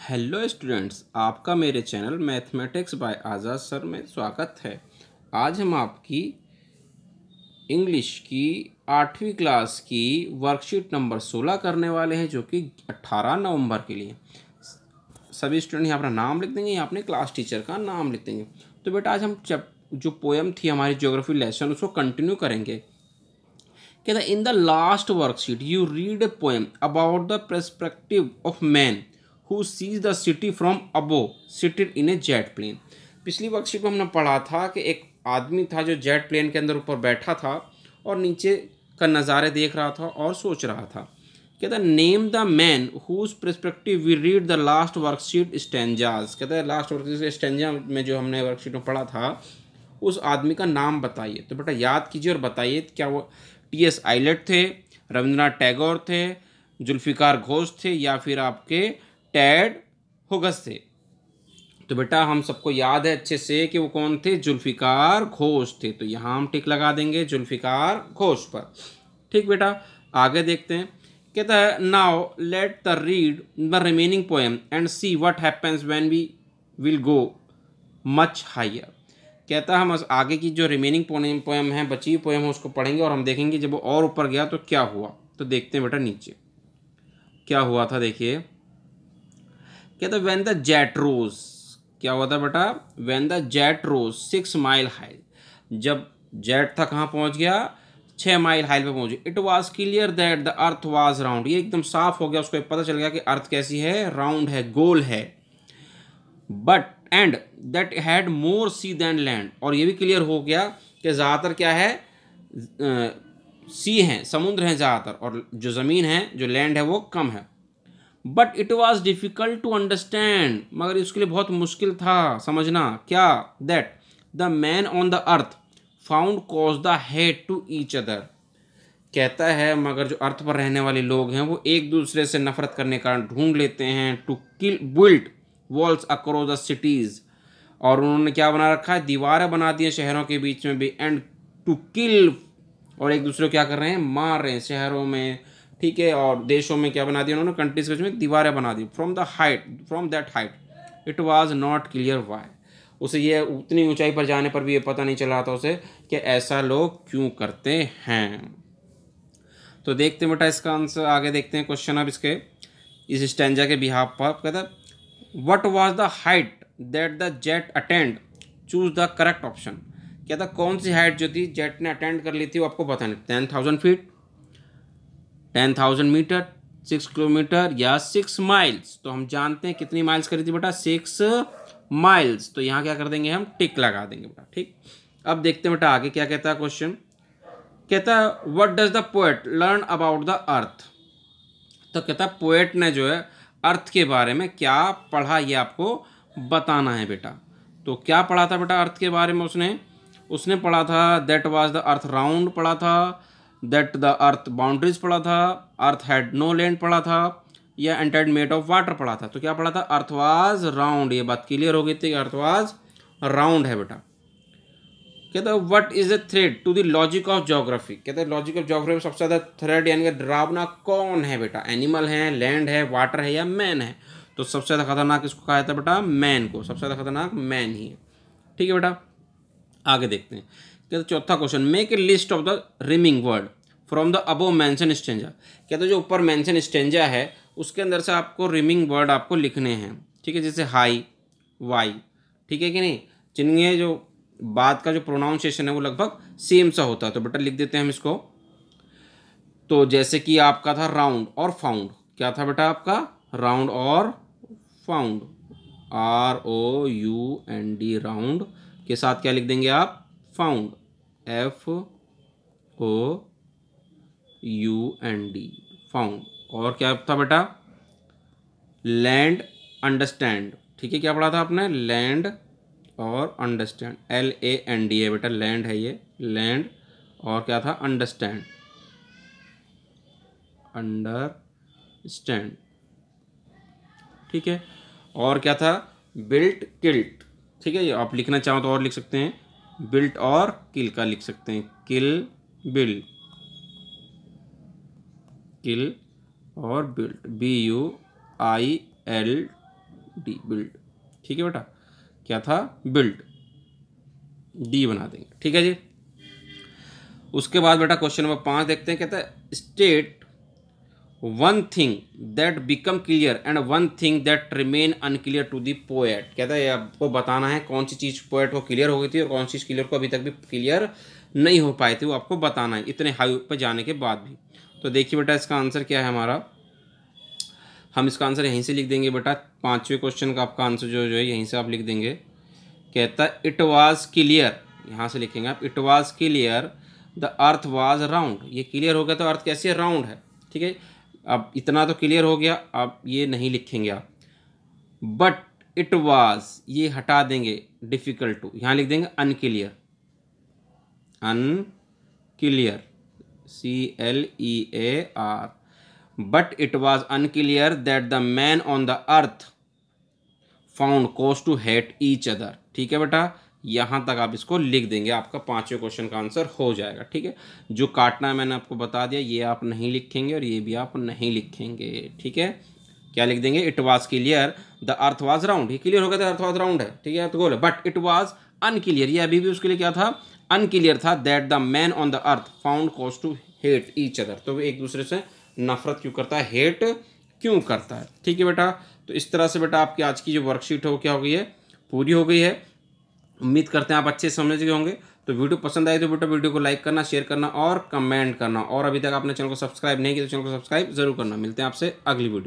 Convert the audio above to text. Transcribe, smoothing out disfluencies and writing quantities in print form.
Hello students, आपका मेरे channel mathematics bye आज़ाद sir में स्वागत है। आज हम आपकी इंग्लिश की 8वीं क्लास की वर्कशीट नंबर 16 करने वाले हैं, जो कि 18 नवंबर के लिए। सभी स्टूडेंट यहाँ अपना नाम लिख देंगे, यहाँ अपने क्लास टीचर का नाम लिख देंगे। तो बेटा आज हम जो पोएम थी हमारी ज्योग्राफी लेसन, उसको कंटिन्यू करेंगे। कहता in the last worksheet you read a poem about the perspective of man who sees the city from above seated in a jet plane. पिछली वर्कशीट में हमने पढ़ा था कि एक आदमी था जो जेट प्लेन के अंदर ऊपर बैठा था और नीचे का नज़ारे देख रहा था और सोच रहा था। कहता name the man whose perspective we read the last worksheet stanzas. कहता है लास्ट वर्कशीट स्टेंजा में जो हमने वर्कशीट में पढ़ा था उस आदमी का नाम बताइए। तो बेटा याद कीजिए और बताइए, क्या वो टी.एस. आइलेट थे, रविंद्रनाथ टैगोर थे, जुल्फ़िकार घोष थे, या फिर आपके टेड होगस थे। तो बेटा हम सबको याद है अच्छे से कि वो कौन थे, जुल्फ़िकार घोष थे। तो यहाँ हम टिक लगा देंगे जुल्फ़िकार घोष पर। ठीक बेटा, आगे देखते हैं। कहता है now let the read the remaining poem and see what happens when we will go much higher. कहता है हम आगे की जो रिमेनिंग पोएम है, बची हुई पोएम है, उसको पढ़ेंगे और हम देखेंगे जब वो और ऊपर गया तो क्या हुआ। तो देखते हैं बेटा नीचे क्या हुआ था। देखिए कहता व्हेन द जेट रोज, क्या हुआ था बेटा, when the jet rose 6 mile high. जब जेट था कहाँ पहुँच गया, 6 माइल हाई पे पहुँच गया। It was clear that the earth was round, ये एकदम साफ हो गया, उसको पता चल गया कि अर्थ कैसी है, राउंड है, गोल है। But and that had more sea than land, और ये भी क्लियर हो गया कि ज़्यादातर क्या है, सी हैं, समुद्र हैं ज़्यादातर, और जो ज़मीन है, जो लैंड है, वो कम है। But it was difficult to understand, मगर इसके लिए बहुत मुश्किल था समझना। क्या, that the man on the earth found cause the hate to each other. कहता है मगर जो अर्थ पर रहने वाले लोग हैं वो एक दूसरे से नफरत करने का ढूंढ लेते हैं। To kill build walls across the cities, और उन्होंने क्या बना रखा है, दीवारें बना दी हैं शहरों के बीच में भी। एंड टू किल, और एक दूसरे को क्या कर रहे हैं, मार रहे हैं शहरों में, ठीक है, और देशों में क्या बना दिया उन्होंने, कंट्रीज के बीच में दीवारें बना दी। From that height it was not clear why, उसे ये उतनी ऊंचाई पर जाने पर भी ये पता नहीं चला था उसे कि ऐसा लोग क्यों करते हैं। तो देखते हैं बेटा इसका आंसर, आगे देखते हैं क्वेश्चन अब इसके इस स्टैंजा के बिहाफ पर। कहता what was the height that the jet attend, choose the correct option. कहता कौन सी हाइट जो थी जेट ने अटेंड कर ली थी वो आपको पता नहीं, 10,000 फीट, 10,000 मीटर, 6 किलोमीटर या 6 माइल्स। तो हम जानते हैं कितनी माइल्स करी थी बेटा, 6 माइल्स। तो यहाँ क्या कर देंगे, हम टिक लगा देंगे बेटा। ठीक, अब देखते हैं बेटा आगे क्या कहता है क्वेश्चन। कहता है what does the poet learn about the earth. तो कहता है पोएट ने जो है अर्थ के बारे में क्या पढ़ा, ये आपको बताना है बेटा। तो क्या पढ़ा था बेटा अर्थ के बारे में, उसने पढ़ा था that was the earth round पढ़ा था, दैट द अर्थ बाउंड्रीज पढ़ा था, अर्थ हैड नो लैंड पढ़ा था, या एंटायर्ड मेड ऑफ वाटर पढ़ा था। तो क्या पढ़ा था, अर्थ वाज राउंड। ये बात क्लियर हो गई थी कि अर्थ वाज राउंड है बेटा। कहता है what is the thread to the logic of geography. कहते हैं लॉजिक ऑफ ज्योग्राफी में सबसे ज़्यादा थ्रेड यानी कि डरावना कौन है बेटा, एनिमल है, लैंड है, वाटर है, या मैन है। तो सबसे ज़्यादा खतरनाक इसको कहा जाता है बेटा, मैन को। सबसे ज़्यादा खतरनाक मैन ही है। ठीक है बेटा, आगे देखते हैं। कहते चौथा question, make a list of the rhyming word from the above mention stanza. कहते हैं जो ऊपर मेंशन स्टेंजा है उसके अंदर से आपको रिमिंग वर्ड आपको लिखने हैं। ठीक है, जैसे हाई, वाई, ठीक है कि नहीं, जिनमें जो बाद का जो प्रोनाउंसिएशन है वो लगभग सेम सा होता है। तो बेटा लिख देते हैं हम इसको। तो जैसे कि आपका था राउंड और फाउंड, क्या था बेटा आपका, राउंड और फाउंड, ROUND, राउंड के साथ क्या लिख देंगे आप, फाउंड, FOUND, फाउंड। और क्या था बेटा, लैंड, अंडरस्टैंड। ठीक है, क्या पढ़ा था आपने, लैंड और अंडरस्टैंड, LAND है बेटा, लैंड है ये, लैंड। और क्या था, अंडरस्टैंड, अंडरस्टैंड। ठीक है, और क्या था, बिल्ट, किल्ट। ठीक है, ये आप लिखना चाहो तो और लिख सकते हैं, बिल्ट और किल का लिख सकते हैं, किल, बिल्ड, किल और बिल्ट, BUILT, डी, बिल्ड। ठीक है बेटा, क्या था, बिल्ड, डी बना देंगे। ठीक है जी। उसके बाद बेटा क्वेश्चन नंबर 5 देखते हैं। कहता है state one thing that become clear and one thing that remain unclear to the poet. कहता है आपको बताना है कौन सी चीज़ पोएट को क्लियर हो गई थी और कौन सी चीज़ क्लियर को अभी तक भी क्लियर नहीं हो पाए थे, वो आपको बताना है इतने हाई पर जाने के बाद भी। तो देखिए बेटा इसका आंसर क्या है हमारा, हम इसका आंसर यहीं से लिख देंगे बेटा। 5वें क्वेश्चन का आपका आंसर जो है यहीं से आप लिख देंगे। कहता है इट वाज क्लियर, यहाँ से लिखेंगे आप, it was clear the earth was round. ये क्लियर हो गया तो अर्थ कैसे राउंड है। ठीक है, अब इतना तो क्लियर हो गया, अब ये नहीं लिखेंगे आप। बट इट वाज, ये हटा देंगे, डिफ़िकल्ट टू, यहाँ लिख देंगे unclear, unclear, CLEAR। But it was unclear that the man on the earth found cause to hate each other. ठीक है बेटा, यहाँ तक आप इसको लिख देंगे, आपका 5वें क्वेश्चन का आंसर हो जाएगा। ठीक है, जो काटना है मैंने आपको बता दिया, ये आप नहीं लिखेंगे और ये भी आप नहीं लिखेंगे। ठीक है, क्या लिख देंगे, it was clear the earth was round, ये क्लियर हो गया था अर्थ वॉज राउंड है। ठीक है, तो बोले बट इट वॉज अनक्लियर, ये अभी भी उसके लिए क्या था, अनक्लियर था, that the man on the earth found cause to hate each other. तो एक दूसरे से नफरत क्यों करता है, हेट क्यों करता है। ठीक है बेटा, तो इस तरह से बेटा आपकी आज की जो वर्कशीट है वो क्या हो गई है, पूरी हो गई है। उम्मीद करते हैं आप अच्छे समझ गए होंगे। तो वीडियो पसंद आई तो बेटा वीडियो को लाइक करना, शेयर करना और कमेंट करना, और अभी तक आपने चैनल को सब्सक्राइब नहीं किया तो चैनल को सब्सक्राइब जरूर करना। मिलते हैं आपसे अगली वीडियो।